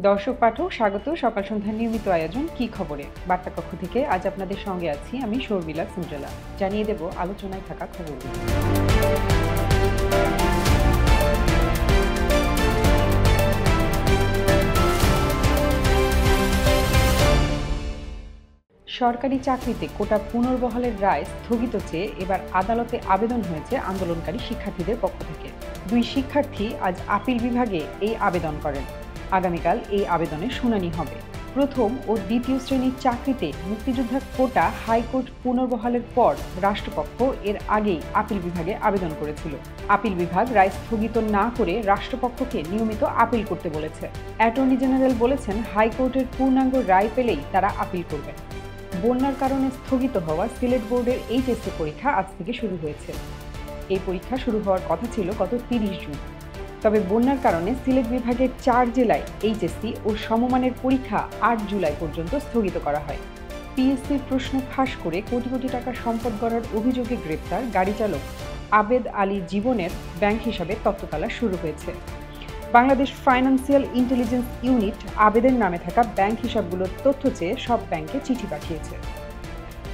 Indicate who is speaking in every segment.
Speaker 1: দর্শক পাঠক স্বাগত সকাল সন্ধ্যার নিয়মিত আয়োজন কি খবরে বার্তা কক্ষ থেকে আজ আপনাদের সঙ্গে আছি আমি শর্মিলা সিন্ড্রেলা। জানিয়ে দেব আলোচনায় থাকা খবরগুলো। সরকারি চাকরিতে কোটা পুনর্বহালের রায় স্থগিত চেয়ে এবার আদালতে আবেদন হয়েছে আন্দোলনকারী শিক্ষার্থীদের পক্ষ থেকে। দুই শিক্ষার্থী আজ আপিল বিভাগে এই আবেদন করেন। আগামীকাল এই আবেদনের শুনানি হবে। প্রথম ও দ্বিতীয় শ্রেণীর চাকরিতে মুক্তিযোদ্ধা কোটা হাইকোর্ট পুনর্বহালের পর রাষ্ট্রপক্ষ এর আগেই আপিল বিভাগে আবেদন করেছিল। আপিল বিভাগ রায় স্থগিত না করে রাষ্ট্রপক্ষকে নিয়মিত আপিল করতে বলেছে। অ্যাটর্নি জেনারেল বলেছেন, হাইকোর্টের পূর্ণাঙ্গ রায় পেলেই তারা আপিল করবেন। বন্যার কারণে স্থগিত হওয়া সিলেট বোর্ডের এইচএসসি পরীক্ষা আজ থেকে শুরু হয়েছে। এই পরীক্ষা শুরু হওয়ার কথা ছিল গত 30 জুন। তবে বন্যার কারণে সিলেট বিভাগের 4 জেলায় এইচএসসি ও সমমানের পরীক্ষা 8 জুলাই পর্যন্ত স্থগিত করা হয়। পিএসসির প্রশ্ন ফাঁস করে কোটি কোটি টাকা সম্পদ গড়ার অভিযোগে গ্রেপ্তার গাড়ি চালক আবেদ আলী জীবনের ব্যাংক হিসাবে তথ্যতালা শুরু হয়েছে। বাংলাদেশ ফাইন্যান্সিয়াল ইন্টেলিজেন্স ইউনিট আবেদের নামে থাকা ব্যাংক হিসাবগুলোর তথ্য চেয়ে সব ব্যাংকে চিঠি পাঠিয়েছে।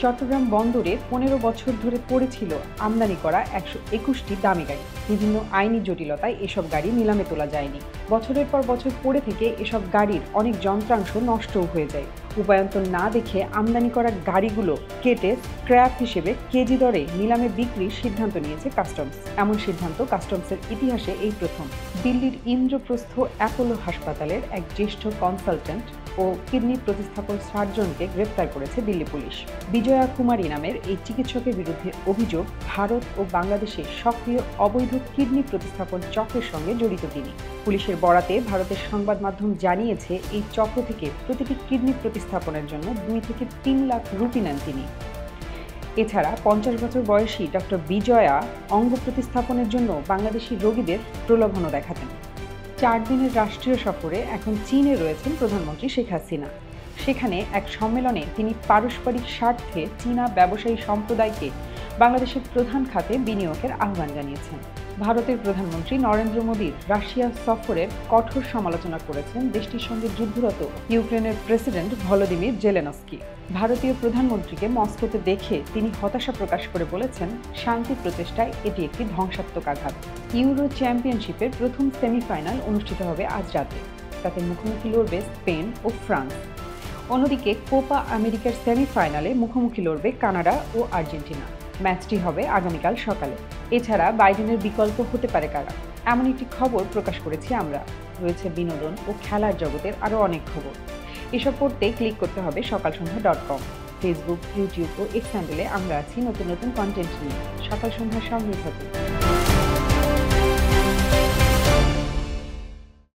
Speaker 1: চট্টগ্রাম বন্দরে 15 বছর ধরে পড়েছিল আমদানি করা 121টি দামি গাড়ি। বিভিন্ন আইনি জটিলতায় এসব গাড়ি নিলামে তোলা যায়নি। বছরের পর বছর পড়ে থেকে এসব গাড়ির অনেক যন্ত্রাংশ নষ্টও হয়ে যায়। উপায়ন্তর না দেখে আমদানি করা গাড়িগুলো কেটে স্ক্র্যাপ হিসেবে কেজি দরে নিলামে বিক্রির সিদ্ধান্ত নিয়েছে কাস্টমস। এমন সিদ্ধান্ত কাস্টমসের ইতিহাসে এই প্রথম। দিল্লির ইন্দ্রপ্রস্থ অ্যাপোলো হাসপাতালের এক জ্যেষ্ঠ কনসালটেন্ট ও কিডনি প্রতিস্থাপন সার্জনকে গ্রেপ্তার করেছে দিল্লি পুলিশ। বিজয়া কুমারী নামের এই চিকিৎসকের বিরুদ্ধে অভিযোগ, ভারত ও বাংলাদেশে সক্রিয় অবৈধ কিডনি প্রতিস্থাপন চক্রের সঙ্গে জড়িত তিনি। পুলিশের বরাতে ভারতের সংবাদ মাধ্যম জানিয়েছে, এই চক্র থেকে প্রতিটি কিডনি প্রতিস্থাপনের জন্য 2 থেকে 3 লাখ রুপি নেন তিনি। এছাড়া 50 বছর বয়সী ডক্টর বিজয়া অঙ্গ প্রতিস্থাপনের জন্য বাংলাদেশি রোগীদের প্রলোভনও দেখাতেন। 4 দিনের রাষ্ট্রীয় সফরে এখন চীনে রয়েছেন প্রধানমন্ত্রী শেখ হাসিনা। সেখানে এক সম্মেলনে তিনি পারস্পরিক স্বার্থে চীনা ব্যবসায়ী সম্প্রদায়কে বাংলাদেশের প্রধান খাতে বিনিয়োগের আহ্বান জানিয়েছেন। ভারতের প্রধানমন্ত্রী নরেন্দ্র মোদীর রাশিয়া সফরের কঠোর সমালোচনা করেছেন দেশটির সঙ্গে যুদ্ধরত ইউক্রেনের প্রেসিডেন্ট ভলোদিমির জেলেনস্কি। ভারতীয় প্রধানমন্ত্রীকে মস্কোতে দেখে তিনি হতাশা প্রকাশ করে বলেছেন, শান্তি প্রচেষ্টায় এটি একটি ধ্বংসাত্মক আঘাত। ইউরো চ্যাম্পিয়নশিপের প্রথম সেমিফাইনাল অনুষ্ঠিত হবে আজ রাতে। তাতে মুখোমুখি লড়বে স্পেন ও ফ্রান্স। অন্যদিকে কোপা আমেরিকার সেমিফাইনালে মুখোমুখি লড়বে কানাডা ও আর্জেন্টিনা। ম্যাচটি হবে আগামীকাল সকালে। এছাড়া বাইডেনের বিকল্প হতে পারে কারা, এমন একটি খবর প্রকাশ করেছি আমরা। রয়েছে বিনোদন ও খেলার জগতের আরও অনেক খবর। এসব পড়তে ক্লিক করতে হবে সকালসন্ধ্যা.com। ফেসবুক, ইউটিউব ও এক্স হ্যান্ডেলে আমরা আছি নতুন নতুন কন্টেন্ট নিয়ে। সকাল সন্ধ্যার সঙ্গেই থাকুন।